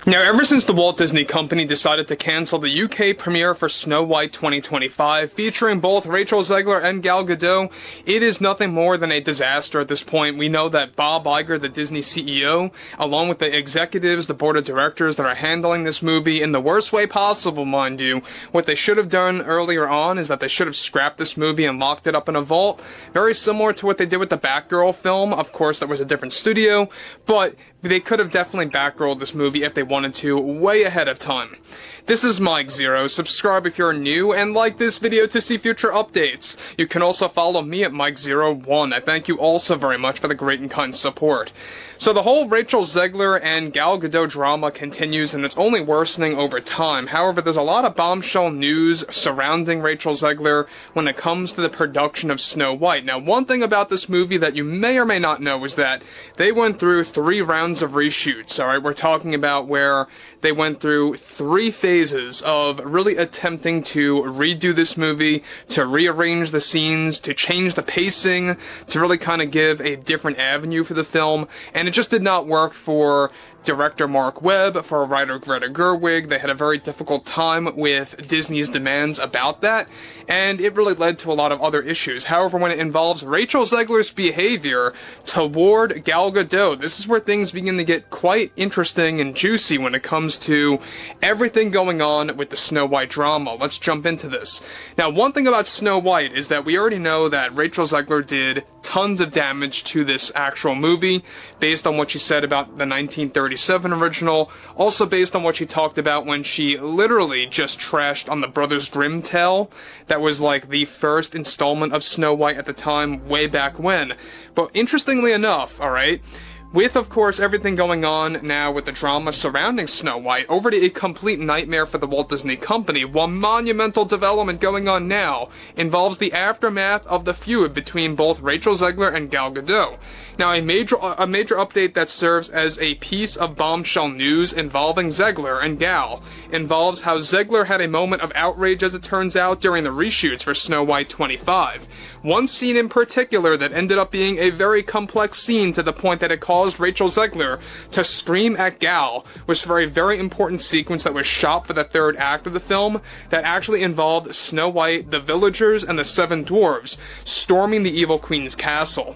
Now, ever since the Walt Disney Company decided to cancel the UK premiere for Snow White 2025, featuring both Rachel Zegler and Gal Gadot, it is nothing more than a disaster at this point. We know that Bob Iger, the Disney CEO, along with the executives, the board of directors that are handling this movie in the worst way possible, mind you, what they should have done earlier on is that they should have scrapped this movie and locked it up in a vault, very similar to what they did with the Batgirl film. Of course, that was a different studio, but they could have definitely Batgirled this movie if they wanted to, way ahead of time. This is Mike Zero. Subscribe if you're new, and like this video to see future updates. You can also follow me at Mike01. I thank you also very much for the great and kind support. So the whole Rachel Zegler and Gal Gadot drama continues, and it's only worsening over time. However, there's a lot of bombshell news surrounding Rachel Zegler when it comes to the production of Snow White. Now, one thing about this movie that you may or may not know is that they went through 3 rounds of reshoots, alright? We're talking about where they went through 3 phases of really attempting to redo this movie, to rearrange the scenes, to change the pacing, to really kind of give a different avenue for the film, and it just did not work for director Mark Webb, for writer Greta Gerwig. They had a very difficult time with Disney's demands about that, and it really led to a lot of other issues. However, when it involves Rachel Zegler's behavior toward Gal Gadot, this is where things begin to get quite interesting and juicy when it comes to everything going on with the Snow White drama. Let's jump into this. Now, one thing about Snow White is that we already know that Rachel Zegler did tons of damage to this actual movie, based on what she said about the 1937 original, also based on what she talked about when she literally just trashed on the Brothers Grimm tale. That was like the first installment of Snow White at the time, way back when. But interestingly enough, alright, with, of course, everything going on now with the drama surrounding Snow White, already a complete nightmare for the Walt Disney Company, one monumental development going on now involves the aftermath of the feud between both Rachel Zegler and Gal Gadot. Now, a major update that serves as a piece of bombshell news involving Zegler and Gal involves how Zegler had a moment of outrage, as it turns out, during the reshoots for Snow White 25. One scene in particular that ended up being a very complex scene to the point that it caused Rachel Zegler to scream at Gal was for a very important sequence that was shot for the 3rd act of the film that actually involved Snow White, the villagers, and the 7 dwarves storming the Evil Queen's castle.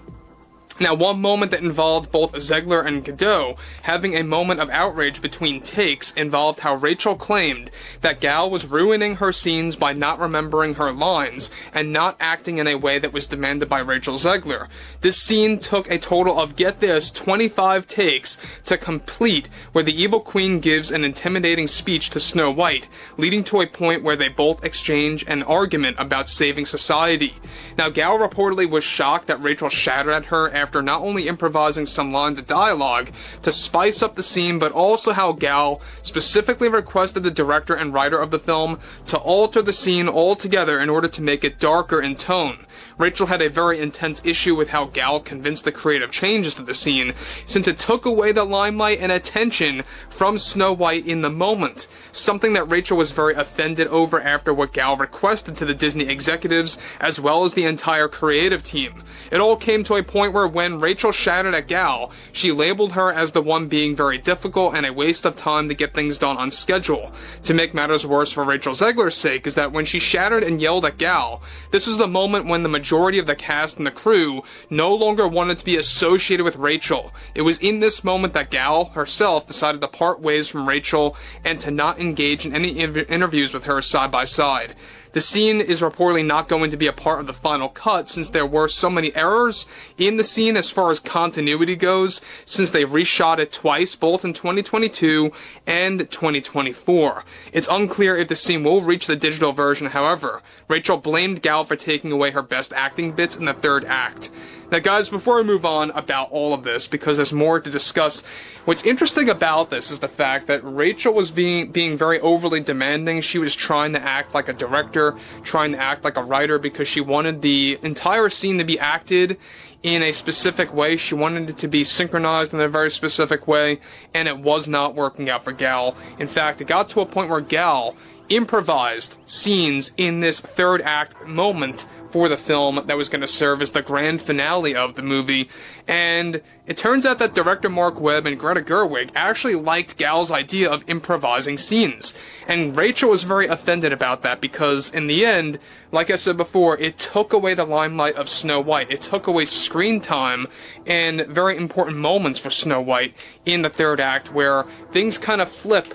Now, one moment that involved both Zegler and Gadot having a moment of outrage between takes involved how Rachel claimed that Gal was ruining her scenes by not remembering her lines and not acting in a way that was demanded by Rachel Zegler. This scene took a total of, get this, 25 takes to complete, where the Evil Queen gives an intimidating speech to Snow White, leading to a point where they both exchange an argument about saving society. Now, Gal reportedly was shocked that Rachel shouted at her after not only improvising some lines of dialogue to spice up the scene, but also how Gal specifically requested the director and writer of the film to alter the scene altogether in order to make it darker in tone. Rachel had a very intense issue with how Gal convinced the creative changes to the scene, since it took away the limelight and attention from Snow White in the moment, something that Rachel was very offended over after what Gal requested to the Disney executives, as well as the entire creative team. It all came to a point where when Rachel shouted at Gal, she labeled her as the one being very difficult and a waste of time to get things done on schedule. To make matters worse for Rachel Zegler's sake is that when she shouted and yelled at Gal, this was the moment when the majority of the cast and the crew no longer wanted to be associated with Rachel. It was in this moment that Gal herself decided to part ways from Rachel and to not engage in any interviews with her side by side. The scene is reportedly not going to be a part of the final cut, since there were so many errors in the scene as far as continuity goes, since they reshot it twice, both in 2022 and 2024. It's unclear if the scene will reach the digital version, however. Rachel blamed Gal for taking away her best acting bits in the 3rd act. Now, guys, before I move on about all of this, because there's more to discuss, what's interesting about this is the fact that Rachel was being very overly demanding. She was trying to act like a director, trying to act like a writer, because she wanted the entire scene to be acted in a specific way. She wanted it to be synchronized in a very specific way, and it was not working out for Gal. In fact, it got to a point where Gal improvised scenes in this 3rd act moment for the film that was going to serve as the grand finale of the movie, and it turns out that director Mark Webb and Greta Gerwig actually liked Gal's idea of improvising scenes, and Rachel was very offended about that because, in the end, like I said before, it took away the limelight of Snow White. It took away screen time and very important moments for Snow White in the third act, where things kind of flip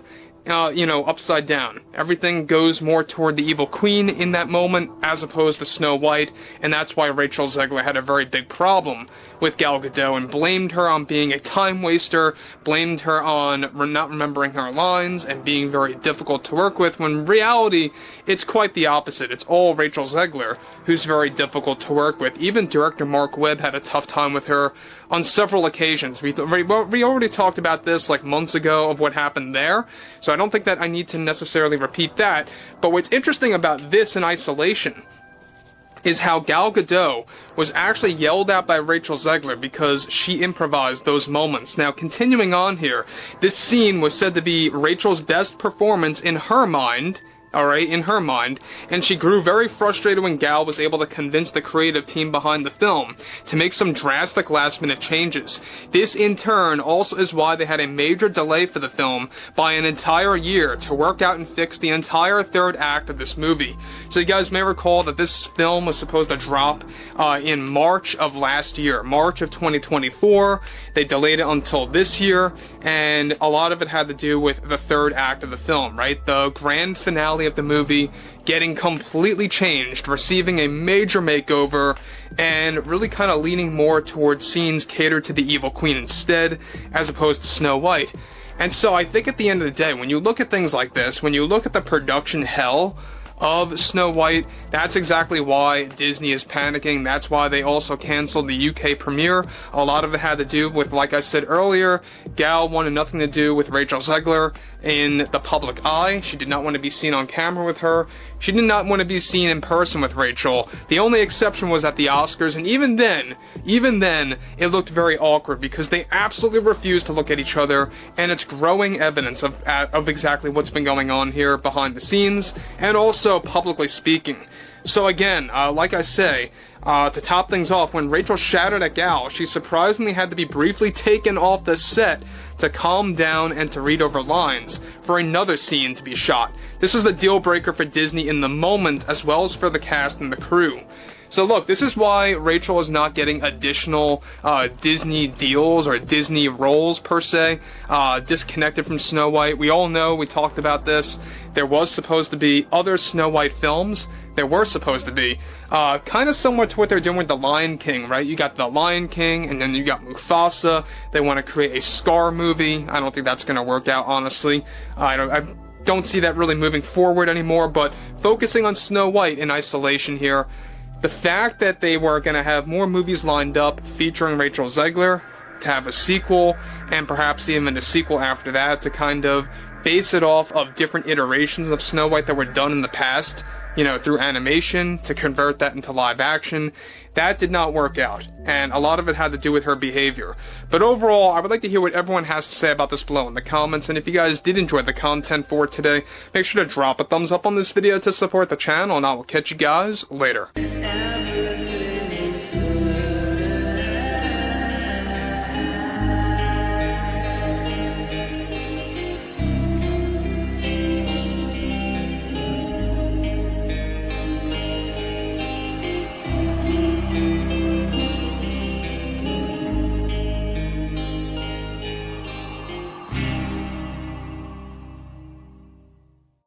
upside down. Everything goes more toward the evil queen in that moment, as opposed to Snow White, and that's why Rachel Zegler had a very big problem with Gal Gadot and blamed her on being a time waster, blamed her on not remembering her lines and being very difficult to work with, when in reality, it's quite the opposite. It's all Rachel Zegler who's very difficult to work with. Even director Mark Webb had a tough time with her on several occasions. We already talked about this like months ago of what happened there, so I don't think that I need to necessarily repeat that. But what's interesting about this in isolation is how Gal Gadot was actually yelled at by Rachel Zegler because she improvised those moments. Now, continuing on here, this scene was said to be Rachel's best performance in her mind, alright, in her mind, and she grew very frustrated when Gal was able to convince the creative team behind the film to make some drastic last-minute changes. This, in turn, also is why they had a major delay for the film by an entire year to work out and fix the entire third act of this movie. So you guys may recall that this film was supposed to drop in March of last year, March of 2024. They delayed it until this year, and a lot of it had to do with the third act of the film, right? The grand finale of the movie getting completely changed, receiving a major makeover, and really kind of leaning more towards scenes catered to the evil queen instead, as opposed to Snow White. And so I think at the end of the day, when you look at things like this, when you look at the production hell of Snow White, that's exactly why Disney is panicking. That's why they also canceled the UK premiere. A lot of it had to do with, like I said earlier, Gal wanted nothing to do with Rachel Zegler in the public eye. She did not want to be seen on camera with her. She did not want to be seen in person with Rachel. The only exception was at the Oscars, and even then, it looked very awkward because they absolutely refused to look at each other, and it's growing evidence of exactly what's been going on here behind the scenes, and also publicly speaking. So again, like I say, to top things off, when Rachel shouted at Gal, she surprisingly had to be briefly taken off the set to calm down and to read over lines for another scene to be shot. This was the deal breaker for Disney in the moment, as well as for the cast and the crew. So look, this is why Rachel is not getting additional Disney deals or Disney roles per se, disconnected from Snow White. We all know, we talked about this, there was supposed to be other Snow White films. There were supposed to be, kind of similar to what they're doing with The Lion King, right? You got The Lion King, and then you got Mufasa. They want to create a Scar movie. I don't think that's going to work out, honestly. I don't see that really moving forward anymore, but focusing on Snow White in isolation here, the fact that they were going to have more movies lined up featuring Rachel Zegler, to have a sequel, and perhaps even a sequel after that, to kind of base it off of different iterations of Snow White that were done in the past, through animation, to convert that into live action, that did not work out, and a lot of it had to do with her behavior. But overall, I would like to hear what everyone has to say about this below in the comments, and if you guys did enjoy the content for today, make sure to drop a thumbs up on this video to support the channel, and I will catch you guys later.